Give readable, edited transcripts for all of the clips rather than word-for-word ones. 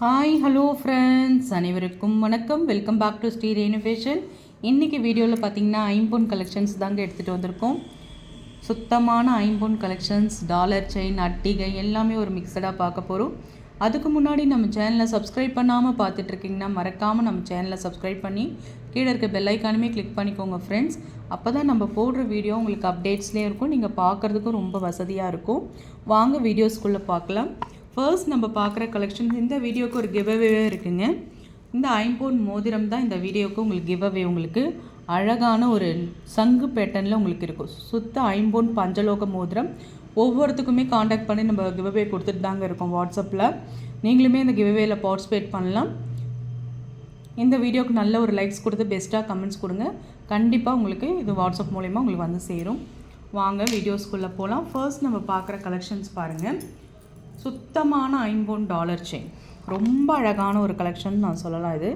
Hi hello friends, அனைவருக்கும் வணக்கம். Welcome back to Sri renovation. இன்றைக்கி வீடியோவில் பார்த்தீங்கன்னா ஐம்பொன் கலெக்ஷன்ஸ் தாங்க எடுத்துகிட்டு வந்திருக்கோம். சுத்தமான ஐம்பொன் கலெக்ஷன்ஸ், டாலர் செயின், அட்டிகை எல்லாமே ஒரு மிக்சடாக பார்க்க போகிறோம். அதுக்கு முன்னாடி நம்ம சேனலை சப்ஸ்கிரைப் பண்ணாமல் பார்த்துட்ருக்கீங்கன்னா மறக்காமல் நம்ம சேனலை சப்ஸ்கிரைப் பண்ணி கீழே இருக்க பெல் ஐக்கானுமே கிளிக் பண்ணிக்கோங்க ஃப்ரெண்ட்ஸ். அப்போ தான் நம்ம போடுற வீடியோ உங்களுக்கு அப்டேட்ஸ்லேயே இருக்கும், நீங்கள் பார்க்குறதுக்கும் ரொம்ப வசதியாக இருக்கும். வாங்க வீடியோஸ்குள்ளே பார்க்கலாம். ஃபர்ஸ்ட் நம்ம பார்க்குற கலெக்ஷன், இந்த வீடியோவுக்கு ஒரு கிவ்அவே இருக்குங்க. இந்த ஐம்பொன் மோதிரம் தான் இந்த வீடியோவுக்கு உங்களுக்கு கிவ்அவே. உங்களுக்கு அழகான ஒரு சங்கு பேட்டர்னில் உங்களுக்கு இருக்கும். சுத்த ஐம்பொன் பஞ்சலோக மோதிரம். ஒவ்வொருத்துக்குமே காண்டாக்ட் பண்ணி நம்ம கிவ்அவே கொடுத்துட்டு தாங்க இருக்கோம் வாட்ஸ்அப்பில். நீங்களுமே இந்த கிவ்அவேல பார்ட்டிசிபேட் பண்ணலாம். இந்த வீடியோவுக்கு நல்ல ஒரு லைக்ஸ் கொடுத்து பெஸ்ட்டாக கமெண்ட்ஸ் கொடுங்க. கண்டிப்பாக உங்களுக்கு இது வாட்ஸ்அப் மூலயமா உங்களுக்கு வந்து சேரும். வாங்க வீடியோஸ்குள்ளே போகலாம். ஃபர்ஸ்ட் நம்ம பார்க்குற கலெக்ஷன்ஸ் பாருங்கள். சுத்தமான ஐம்பொன் டாலர் செயின், ரொம்ப அழகான ஒரு கலெக்ஷன் நான் சொல்லலாம். இது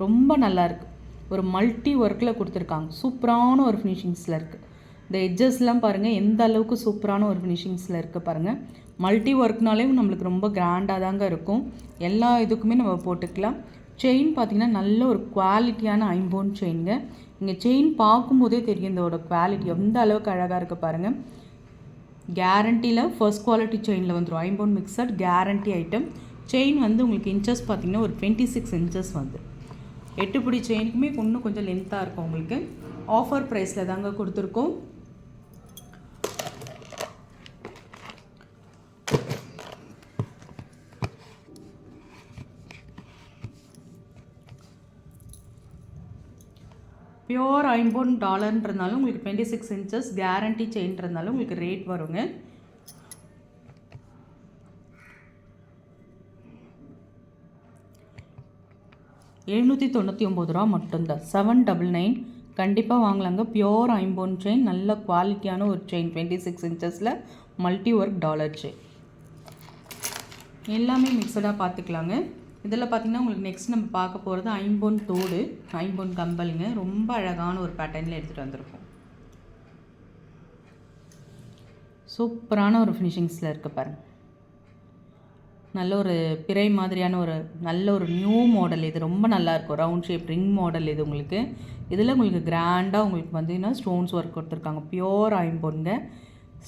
ரொம்ப நல்லாயிருக்கு. ஒரு மல்டி ஒர்க்கில் கொடுத்துருக்காங்க. சூப்பரான ஒரு ஃபினிஷிங்ஸில் இருக்குது. இந்த எட்ஜஸ்லாம் பாருங்கள் எந்த அளவுக்கு சூப்பரான ஒரு ஃபினிஷிங்ஸில் இருக்குது பாருங்கள். மல்டி ஒர்க்னாலே நம்மளுக்கு ரொம்ப கிராண்டாக தாங்க இருக்கும். எல்லா இதுக்குமே நம்ம போட்டுக்கலாம். செயின் பார்த்திங்கன்னா நல்ல ஒரு குவாலிட்டியான ஐம்பொன் செயினுங்க. இங்கே செயின் பார்க்கும்போதே தெரியும் இதோட குவாலிட்டி எந்த அளவுக்கு அழகாக இருக்குது பாருங்கள். கேரண்டியில் ஃபர்ஸ்ட் குவாலிட்டி செயினில் வந்துடும். ஐம்பொன் மிக்சட் கேரண்டி ஐட்டம். செயின் வந்து உங்களுக்கு இன்ச்சஸ் பார்த்திங்கன்னா ஒரு 26 இன்ச்சஸ் வந்து 8 பிடி செயினுக்குமே இன்னும் கொஞ்சம் லென்த்தாக இருக்கும். உங்களுக்கு ஆஃபர் ப்ரைஸில் தாங்க கொடுத்துருக்கோம். பியோர் ஐம்பொன் டாலர்ன்றதுனாலும் உங்களுக்கு 26 இன்ச்சஸ் கேரண்டி செயின்றதுனாலும் உங்களுக்கு ரேட் வருங்க. ₹799 மட்டும்தான். 799 கண்டிப்பாக வாங்கலாங்க. பியோர் ஐம்பொன் செயின், நல்ல குவாலிட்டியான ஒரு செயின். 26 இன்ச்சஸில் மல்டி ஒர்க் டாலர் செயின். எல்லாமே மிக்சடாக பார்த்துக்கலாங்க. இதில் பார்த்திங்கன்னா உங்களுக்கு நெக்ஸ்ட் நம்ம பார்க்க போகிறது ஐம்பொன் தோடு, ஐம்பொன் கம்பலுங்க. ரொம்ப அழகான ஒரு பேட்டர்னில் எடுத்துகிட்டு வந்திருக்கோம். சூப்பரான ஒரு ஃபினிஷிங்ஸில் இருக்குது பாருங்கள். நல்ல ஒரு பிறை மாதிரியான ஒரு நல்ல ஒரு நியூ மாடல். இது ரொம்ப நல்லாயிருக்கும். ரவுண்ட் ஷேப் ரிங் மாடல் இது உங்களுக்கு. இதில் உங்களுக்கு கிராண்டாக உங்களுக்கு பார்த்தீங்கன்னா ஸ்டோன்ஸ் ஒர்க் கொடுத்துருக்காங்க. பியோர் ஐம்பொன்ங்க.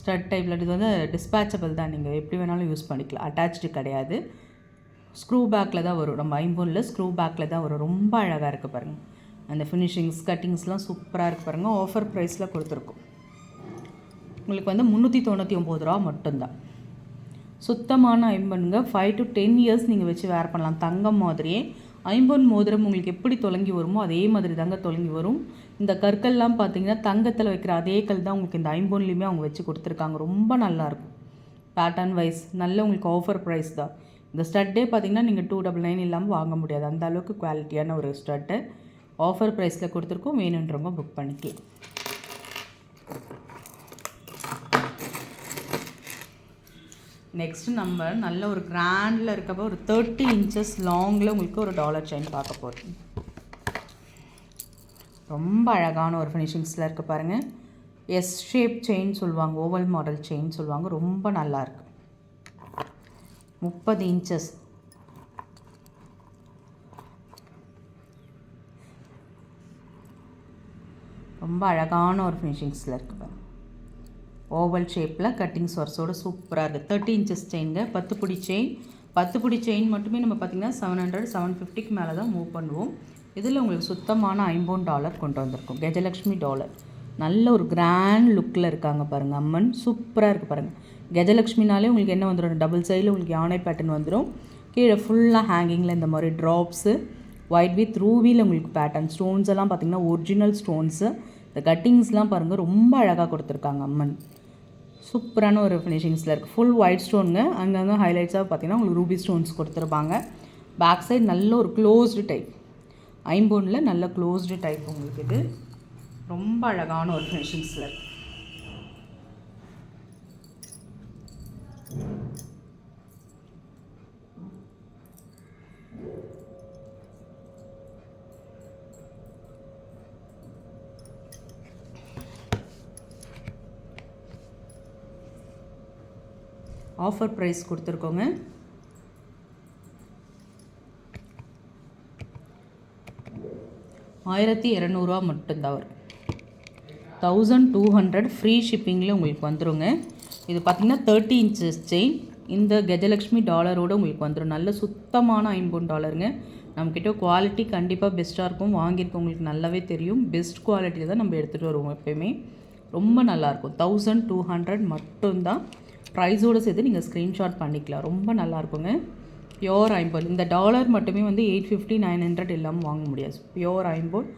ஸ்டட் டைப்பில் இது வந்து டிஸ்பேச்சபிள் தான். நீங்கள் எப்படி வேணாலும் யூஸ் பண்ணிக்கலாம். அட்டாச்சு கிடையாது. ஸ்க்ரூ பேக்கில் தான் வரும். நம்ம ஐம்பொனில் ஸ்க்ரூ பேக்கில் தான் வரும். ரொம்ப அழகாக இருக்குது பாருங்கள். அந்த ஃபினிஷிங்ஸ் கட்டிங்ஸ்லாம் சூப்பராக இருக்குது பாருங்கள். ஆஃபர் ப்ரைஸில் கொடுத்துருக்கோம். உங்களுக்கு வந்து ₹399 மட்டும்தான். சுத்தமான ஐம்பொன்ங்க. 5 to 10 இயர்ஸ் நீங்கள் வச்சு வேர் பண்ணலாம். தங்கம் மாதிரியே ஐம்பொன் மோதிரம் உங்களுக்கு எப்படி தொலங்கி வருமோ அதே மாதிரி தாங்க தொலங்கி வரும். இந்த கற்கள்லாம் பார்த்தீங்கன்னா தங்கத்தில் வைக்கிற அதே கல் தான் உங்களுக்கு இந்த ஐம்பொன்லேயுமே அவங்க வச்சு கொடுத்துருக்காங்க. ரொம்ப நல்லாயிருக்கும். பேட்டர்ன் வைஸ் நல்ல உங்களுக்கு ஆஃபர் ப்ரைஸ் தான். இந்த ஸ்டட்டே பார்த்திங்கன்னா நீங்கள் 299 இல்லாமல் வாங்க முடியாது. அந்த அளவுக்கு குவாலிட்டியான ஒரு ஸ்டட்டு ஆஃபர் ப்ரைஸில் கொடுத்துருக்கோம். வேணுன்றவங்க புக் பண்ணிக்கலாம். நெக்ஸ்ட்டு நம்ம நல்ல ஒரு கிராண்டில் இருக்கப்போ ஒரு 30 இன்ச்சஸ் லாங்கில் உங்களுக்கு ஒரு டாலர் செயின் பார்க்க போகிறோம். ரொம்ப அழகான ஒரு ஃபினிஷிங்ஸில் இருக்குது பாருங்கள். எஸ் ஷேப் செயின் சொல்லுவாங்க, ஓவல் மாடல் செயின் சொல்லுவாங்க. ரொம்ப நல்லாயிருக்கு. 30 இன்ச்சஸ். ரொம்ப அழகான ஒரு ஃபினிஷிங்ஸில் இருக்குது. ஓவல் ஷேப்பில் கட்டிங் சொர்ஸோடு சூப்பராக இருக்குது. 30 இன்ச்சஸ் செயின்ங்க. 10 பிடி செயின். 10 பிடி செயின் மட்டுமே நம்ம பார்த்திங்கன்னா 700 750க்கு மேலே தான் மூவ் பண்ணுவோம். இதில் உங்களுக்கு சுத்தமான ஐம்பொன் டாலர் கொண்டு வந்திருக்கும். கஜலக்ஷ்மி டாலர். நல்ல ஒரு கிராண்ட் லுக்கில் இருக்காங்க பாருங்கள். அம்மன் சூப்பராக இருக்குது பாருங்கள். கஜலக்ஷ்மினாலே உங்களுக்கு என்ன வந்துடும், டபுள் சைடில் உங்களுக்கு யானை பேட்டர்ன் வந்துடும். கீழே ஃபுல்லாக ஹேங்கிங்கில் இந்த மாதிரி ட்ராப்ஸு, ஒயிட் வித் ரூபியில் உங்களுக்கு பேட்டர்ன். ஸ்டோன்ஸ் எல்லாம் பார்த்திங்கன்னா ஒரிஜினல் ஸ்டோன்ஸு. இந்த கட்டிங்ஸ்லாம் பாருங்கள் ரொம்ப அழகாக கொடுத்துருக்காங்க. அம்மன் சூப்பரான ஒரு ஃபினிஷிங்ஸில் இருக்குது. ஃபுல் ஒயிட் ஸ்டோனுங்க. அங்கங்கே ஹைலைட்ஸாக பார்த்திங்கன்னா உங்களுக்கு ரூபி ஸ்டோன்ஸ் கொடுத்துருப்பாங்க. பேக் சைடு நல்ல ஒரு க்ளோஸ்டு டைப். ஐம்பொனில் நல்ல க்ளோஸ்டு டைப் உங்களுக்கு. இது ரொம்ப அழகான ஒரு ஃபினிஷிங்ஸில் இருக்குது. Offer price கொடுத்துருக்கோங்க. 1200 மட்டும்தான் வரும். 1200 ஃப்ரீ ஷிப்பிங்கில் உங்களுக்கு வந்துடுங்க. இது பார்த்திங்கன்னா 30 inches செயின். இந்த கஜலக்ஷ்மி டாலரோடு உங்களுக்கு வந்துடும். நல்ல சுத்தமான ஐம்பொன் டாலருங்க. நம்மக்கிட்ட குவாலிட்டி கண்டிப்பாக பெஸ்ட்டாக இருக்கும். வாங்கியிருக்கவங்களுக்கு நல்லாவே தெரியும். பெஸ்ட் குவாலிட்டியில் தான் நம்ம எடுத்துகிட்டு வருவோம் எப்போயுமே. ரொம்ப நல்லாயிருக்கும். 1200 மட்டும்தான். ப்ரைஸோடு சேர்த்து நீங்கள் ஸ்க்ரீன்ஷாட் பண்ணிக்கலாம். ரொம்ப நல்லாயிருக்குங்க. பியோர் ஐம்பொன். இந்த டாலர் மட்டுமே வந்து 850 900 இல்லாமல் வாங்க முடியாது. பியோர் ஐம்பொன்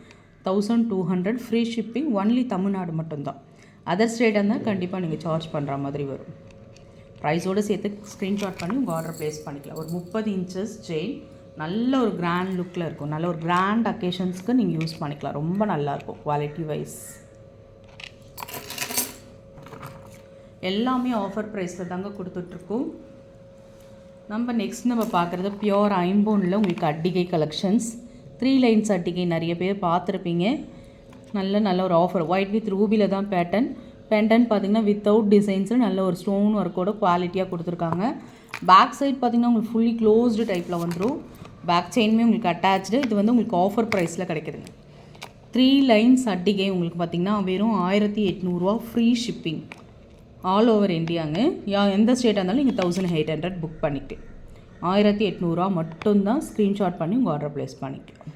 1200 ஃப்ரீ ஷிப்பிங். ஒன்லி தமிழ்நாடு மட்டும்தான். அதர் ஸ்டேட்டாக இருந்தால் கண்டிப்பாக நீங்கள் சார்ஜ் பண்ணுற மாதிரி வரும். ப்ரைஸோடு சேர்த்து ஸ்க்ரீன்ஷாட் பண்ணி உங்கள் ஆர்டர் ப்ளேஸ் பண்ணிக்கலாம். ஒரு 30 inches செயின். நல்ல ஒரு கிராண்ட் லுக்கில் இருக்கும். நல்ல ஒரு கிராண்ட் அக்கேஷன்ஸ்க்கு நீங்கள் யூஸ் பண்ணிக்கலாம். ரொம்ப நல்லாயிருக்கும் குவாலிட்டி வைஸ். எல்லாமே ஆஃபர் ப்ரைஸில் தாங்க கொடுத்துட்ருக்கோம். நம்ம பார்க்குறது பியோர் ஐம்பொனில் உங்களுக்கு அட்டிகை கலெக்ஷன்ஸ். 3 lines அட்டிகை நிறைய பேர் பார்த்துருப்பீங்க. நல்ல ஒரு ஆஃபர். ஒயிட் வித் ரூபியில் தான் பேட்டன் பார்த்திங்கன்னா வித்தவுட் டிசைன்ஸு நல்ல ஒரு ஸ்டோன் ஒர்க்கோட குவாலிட்டியாக கொடுத்துருக்காங்க. பேக் சைட் பார்த்திங்கன்னா உங்களுக்கு ஃபுல்லி க்ளோஸ்டு டைப்பில் வந்துடும். பேக் செயினுமே உங்களுக்கு அட்டாச்சு. இது வந்து உங்களுக்கு ஆஃபர் ப்ரைஸில் கிடைக்குதுங்க. 3 lines அட்டிகை உங்களுக்கு பார்த்திங்கன்னா வெறும் 1800 ஃப்ரீ ஷிப்பிங். ஆல் ஓவர் இந்தியாங்க. எந்த ஸ்டேட்டாக இருந்தாலும் நீங்கள் 1800 புக் பண்ணிக்கலாம். 1800 மட்டும்தான். ஸ்க்ரீன்ஷாட் பண்ணி உங்கள் ஆர்டர் ப்ளேஸ் பண்ணிக்கலாம்.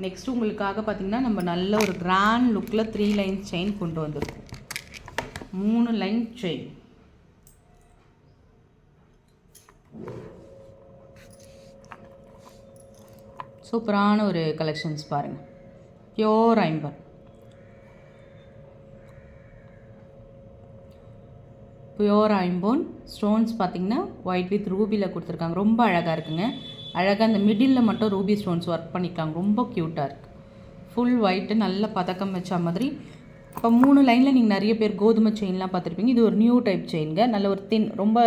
நெக்ஸ்ட் உங்களுக்காக பார்த்திங்கன்னா நம்ம நல்ல ஒரு கிராண்ட் லுக்கில் 3 lines செயின் கொண்டு வந்திருக்கோம். 3 line செயின். சூப்பரான ஒரு கலெக்ஷன்ஸ் பாருங்கள். பியோர் ஐம்பொன். பியோர் ஐம்பொன் ஸ்டோன்ஸ் பார்த்திங்கன்னா ஒயிட் வித் ரூபியில் கொடுத்துருக்காங்க. ரொம்ப அழகாக இருக்குங்க. அழகாக இந்த மிடில் மட்டும் ரூபி ஸ்டோன்ஸ் ஒர்க் பண்ணிக்கலாம். ரொம்ப க்யூட்டாக இருக்குது. ஃபுல் ஒயிட்டு நல்ல பதக்கம் வச்ச மாதிரி. இப்போ 3 லைனில் நீங்கள் நிறைய பேர் கோதுமை செயின்லாம் பார்த்துருப்பீங்க. இது ஒரு நியூ டைப் செயின்ங்க. நல்ல ஒரு தின், ரொம்ப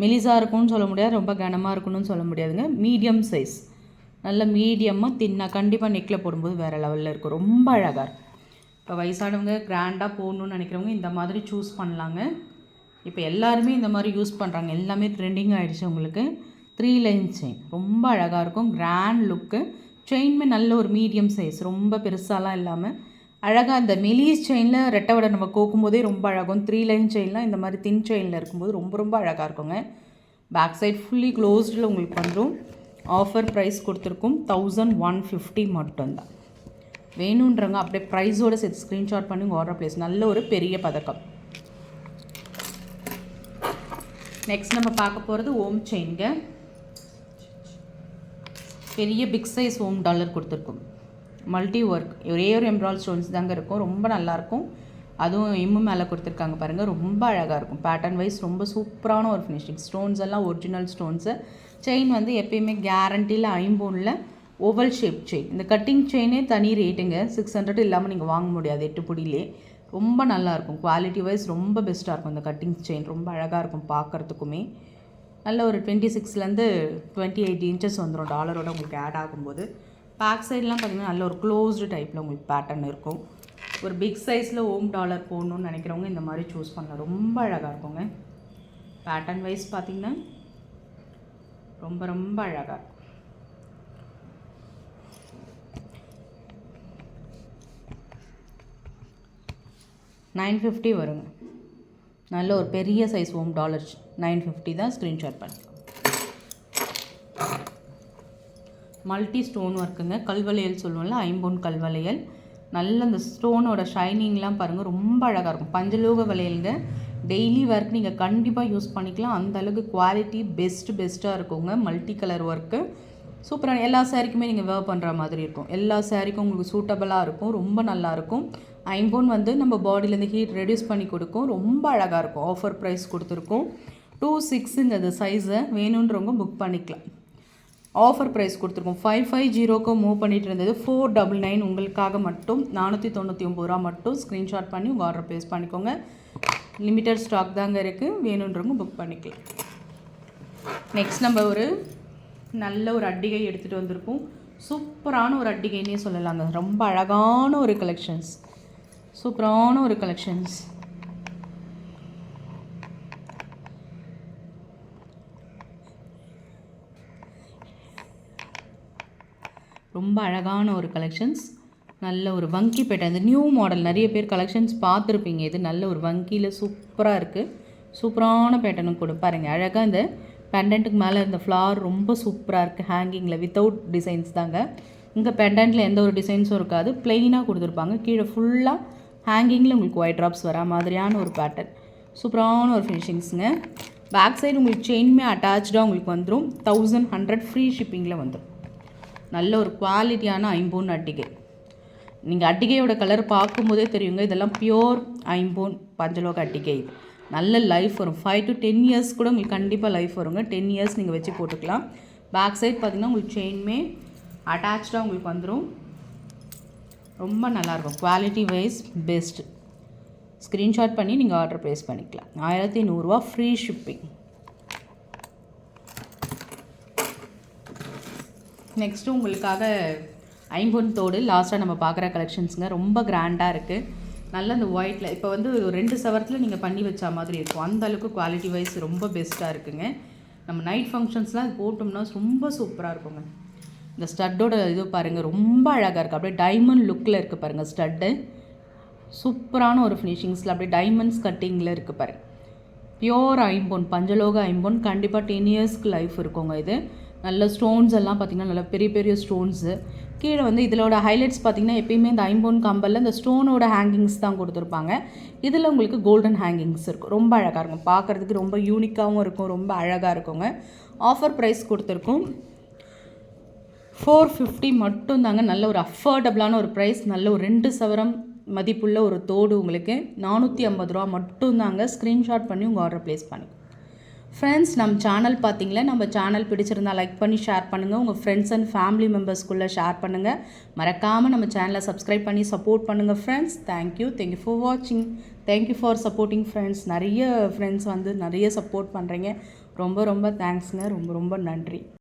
மெலிசாக இருக்கும்னு சொல்ல முடியாது, ரொம்ப கனமாக இருக்கணும்னு சொல்ல முடியாதுங்க. Medium size. நல்ல மீடியமாக தின்னாக கண்டிப்பாக நெக்கில் போடும்போது வேறு லெவலில் இருக்கும். ரொம்ப அழகாக இருக்கும். இப்போ வயசானவங்க கிராண்டாக போடணுன்னு நினைக்கிறவங்க இந்த மாதிரி சூஸ் பண்ணலாங்க. இப்போ எல்லாருமே இந்த மாதிரி யூஸ் பண்ணுறாங்க. எல்லாமே ட்ரெண்டிங் ஆகிடுச்சு. உங்களுக்கு 3 lines செயின் ரொம்ப அழகாக இருக்கும். கிராண்ட் லுக்கு. செயின்மே நல்ல ஒரு மீடியம் சைஸ். ரொம்ப பெருசாலாம் இல்லாமல் அழகாக இந்த மெலிஸ் செயினில் ரெட்டை வடை நம்ம கோக்கும்போதே ரொம்ப அழகும். 3 line செயின்லாம் இந்த மாதிரி தின் செயினில் இருக்கும்போது ரொம்ப அழகாக இருக்குங்க. பேக் சைட் ஃபுல்லி க்ளோஸ்டில் உங்களுக்கு வந்துடும். ஆஃபர் ப்ரைஸ் கொடுத்துருக்கும் 1150 மட்டும்தான். வேணுன்றவங்க அப்படியே ப்ரைஸோடு சேர்த்து ஸ்க்ரீன்ஷாட் பண்ணி உங்கள் ஆர்டர் ப்ளேஸ். நல்ல ஒரு பெரிய பதக்கம். நெக்ஸ்ட் நம்ம பார்க்க போகிறது ஓம் செயின்ங்க. பெரிய பிக் சைஸ் ஓம் டாலர் கொடுத்துருக்கும். Multi work. ஒரே ஒரு எம்ப்ராய்டரி ஸ்டோன்ஸ் தாங்க இருக்கும். ரொம்ப நல்லாயிருக்கும். அதுவும் எம்மு மேலே கொடுத்துருக்காங்க பாருங்கள். ரொம்ப அழகாக இருக்கும். பேட்டர்ன் வைஸ் ரொம்ப சூப்பரான ஒரு ஃபினிஷிங். ஸ்டோன்ஸ் எல்லாம் ஒரிஜினல் ஸ்டோன்ஸு. செயின் வந்து எப்பயுமே கேரண்டியில் ஐம்பொனில் ஓவல் ஷேப் செயின். இந்த கட்டிங் செயினே தனி ரேட்டுங்க. 600 இல்லாமல் நீங்கள் வாங்க முடியாது 8 புடியிலே. ரொம்ப நல்லாயிருக்கும். குவாலிட்டி வைஸ் ரொம்ப பெஸ்ட்டாக இருக்கும். இந்த கட்டிங் செயின் ரொம்ப அழகாக இருக்கும் பார்க்குறதுக்குமே. நல்ல ஒரு 26லேருந்து 28 inches வந்துடும் டாலரோட உங்களுக்கு ஆட் ஆகும்போது. பேக் சைட்லாம் பார்த்திங்கன்னா நல்ல ஒரு க்ளோஸ்டு டைப்பில் உங்களுக்கு பேட்டர்ன் இருக்கும். ஒரு பிக் சைஸில் ஓம் டாலர் போடணுன்னு நினைக்கிறவங்க இந்த மாதிரி சூஸ் பண்ணலாம். ரொம்ப அழகாக இருக்குங்க. பேட்டர்ன் வைஸ் பார்த்திங்கன்னா ரொம்ப அழகாக இருக்கும். $950 வருங்க. நல்ல ஒரு பெரிய சைஸ் ஓம் டாலர். $950 தான். ஸ்க்ரீன்ஷாட் பண்ணிக்கலாம். Multi stone ஒர்க்குங்க. கல்வளையல் சொல்லுவோம்ல, ஐம்பொன் கல்வளையல். நல்ல அந்த ஸ்டோனோட ஷைனிங்லாம் பாருங்கள் ரொம்ப அழகாக இருக்கும். பஞ்சலோக வளையலுங்க. டெய்லி ஒர்க் நீங்கள் கண்டிப்பாக யூஸ் பண்ணிக்கலாம். அந்த அளவுக்கு குவாலிட்டி பெஸ்ட்டாக இருக்குங்க. மல்டி கலர் ஒர்க்கு சூப்பரான. எல்லா சாரிக்குமே நீங்கள் வேர் பண்ணுற மாதிரி இருக்கும். எல்லா சாரிக்கும் உங்களுக்கு சூட்டபுளாக இருக்கும். ரொம்ப நல்லாயிருக்கும். ஐம்பொன் வந்து நம்ம பாடியிலேருந்து ஹீட் ரெடியூஸ் பண்ணி கொடுக்கும். ரொம்ப அழகாக இருக்கும். ஆஃபர் ப்ரைஸ் கொடுத்துருக்கோம். 26ங்க அது சைஸை. வேணுன்றவங்க புக் பண்ணிக்கலாம். ஆஃபர் ப்ரைஸ் கொடுத்துருக்கோம். 550க்கு மூவ் பண்ணிகிட்டு இருந்தது 499 உங்களுக்காக மட்டும். 499 மட்டும். ஸ்க்ரீன்ஷாட் பண்ணி உங்கள் ஆர்டர் ப்ளேஸ் பண்ணிக்கோங்க. லிமிட்டட் ஸ்டாக் தாங்க இருக்குது. வேணுன்றவங்க புக் பண்ணிக்கலாம். நெக்ஸ்ட் நம்ம ஒரு நல்ல ஒரு அட்டிகை எடுத்துகிட்டு வந்திருக்கோம். சூப்பரான ஒரு அட்டிகைன்னே சொல்லலாங்க. ரொம்ப அழகான ஒரு கலெக்ஷன்ஸ். சூப்பரான ஒரு கலெக்ஷன்ஸ். ரொம்ப அழகான ஒரு கலெக்ஷன்ஸ். நல்ல ஒரு வங்கி பேட்டர்ன், இந்த நியூ மாடல் நிறைய பேர் கலெக்ஷன்ஸ் பார்த்துருப்பீங்க. இது நல்ல ஒரு வங்கியில் சூப்பராக இருக்குது. சூப்பரான பேட்டர்னும் கூட பாருங்கள். அழகாக இந்த பெண்டன்ட்டுக்கு மேலே இந்த ஃப்ளார் ரொம்ப சூப்பராக இருக்குது. ஹேங்கிங்கில் வித்தவுட் டிசைன்ஸ் தாங்க. இங்கே பெண்டன்ட்டில் எந்த ஒரு டிசைன்ஸும் இருக்காது, ப்ளெயினாக கொடுத்துருப்பாங்க. கீழே ஃபுல்லாக ஹேங்கிங்கில் உங்களுக்கு ஒயிட் ட்ராப்ஸ் வரா மாதிரியான ஒரு பேட்டர்ன். சூப்பரான ஒரு ஃபினிஷிங்ஸுங்க. பேக் சைடு உங்களுக்கு செயினுமே அட்டாச்சாக உங்களுக்கு வந்துடும். 1100 ஃப்ரீ ஷிப்பிங்கில் வந்துடும். நல்ல ஒரு குவாலிட்டியான ஐம்பொன் அட்டிகை. நீங்கள் அட்டிகையோட கலர் பார்க்கும்போதே தெரியுங்க, இதெல்லாம் பியோர் ஐம்பொன் பஞ்சலோக அட்டிகை. இது நல்ல லைஃப் வரும். 5 to 10 இயர்ஸ் கூட உங்களுக்கு கண்டிப்பாக லைஃப் வருங்க. 10 இயர்ஸ் நீங்கள் வச்சு போட்டுக்கலாம். பேக் சைட் பார்த்திங்கன்னா உங்களுக்கு செயினுமே அட்டாச்சாக உங்களுக்கு வந்துடும். ரொம்ப நல்லாயிருக்கும். Quality wise best. ஸ்க்ரீன்ஷாட் பண்ணி நீங்கள் ஆர்டர் ப்ளேஸ் பண்ணிக்கலாம். 1100 ஃப்ரீ ஷிப்பிங். நெக்ஸ்ட்டு உங்களுக்காக ஐம்பொன் தோடு லாஸ்ட்டாக நம்ம பார்க்குற கலெக்ஷன்ஸுங்க. ரொம்ப கிராண்டாக இருக்குது. நல்ல இந்த ஒயிட்டில் இப்போ வந்து 2 சவரத்தில் நீங்கள் பண்ணி வச்சா மாதிரி இருக்கும். அந்த அளவுக்கு குவாலிட்டி வைஸ் ரொம்ப பெஸ்ட்டாக இருக்குங்க. நம்ம நைட் ஃபங்க்ஷன்ஸ்லாம் இது போட்டோம்னா ரொம்ப சூப்பராக இருக்குங்க. இந்த ஸ்டட்டோட இது பாருங்கள், ரொம்ப அழகாக இருக்குது. அப்படியே டைமண்ட் லுக்கில் இருக்குது பாருங்கள். ஸ்டட்டு சூப்பரான ஒரு ஃபினிஷிங்ஸில் அப்படியே டைமண்ட்ஸ் கட்டிங்கில் இருக்குது பாருங்கள். பியோர் ஐம்பொன் பஞ்சலோக ஐம்பொன். கண்டிப்பாக 10 இயர்ஸ்க்கு லைஃப் இருக்குங்க. இது நல்ல ஸ்டோன்ஸ் எல்லாம் பார்த்திங்கன்னா நல்ல பெரிய பெரிய ஸ்டோன்ஸு. கீழே வந்து இதோட ஹைலைட்ஸ் பார்த்திங்கன்னா எப்பயுமே இந்த ஐம்பொன் கம்பலில் இந்த ஸ்டோனோட ஹேங்கிங்ஸ் தான் கொடுத்துருப்பாங்க. இதில் உங்களுக்கு கோல்டன் ஹேங்கிங்ஸ் இருக்கும். ரொம்ப அழகாக இருக்கும். பார்க்குறதுக்கு ரொம்ப யூனிக்காகவும் இருக்கும். ரொம்ப அழகாக இருக்குங்க. ஆஃபர் ப்ரைஸ் கொடுத்துருக்கும் 450 மட்டும்தாங்க. நல்ல ஒரு அஃபோர்டபுளான ஒரு ப்ரைஸ். நல்ல ஒரு 2 சவரம் மதிப்புள்ள ஒரு தோடு உங்களுக்கு 450 ரூபா மட்டும்தாங்க. ஸ்க்ரீன்ஷாட் பண்ணி உங்கள் ஆர்டர் ப்ளேஸ் பண்ணி. ஃப்ரெண்ட்ஸ், நம்ம சேனல் பார்த்தீங்களா, நம்ம சேனல் பிடிச்சிருந்தால் லைக் பண்ணி ஷேர் பண்ணுங்கள். உங்கள் ஃப்ரெண்ட்ஸ் அண்ட் ஃபேமிலி மெம்பர்ஸ்குள்ளே ஷேர் பண்ணுங்கள். மறக்காமல் நம்ம சேனலை சப்ஸ்கிரைப் பண்ணி சப்போர்ட் பண்ணுங்கள் ஃப்ரெண்ட்ஸ். தேங்க்யூ ஃபார் வாட்சிங். Thank you for supporting friends. நிறைய ஃப்ரெண்ட்ஸ் வந்து நிறைய சப்போர்ட் பண்ணுறீங்க. ரொம்ப ரொம்ப தேங்க்ஸுங்க. ரொம்ப ரொம்ப நன்றி.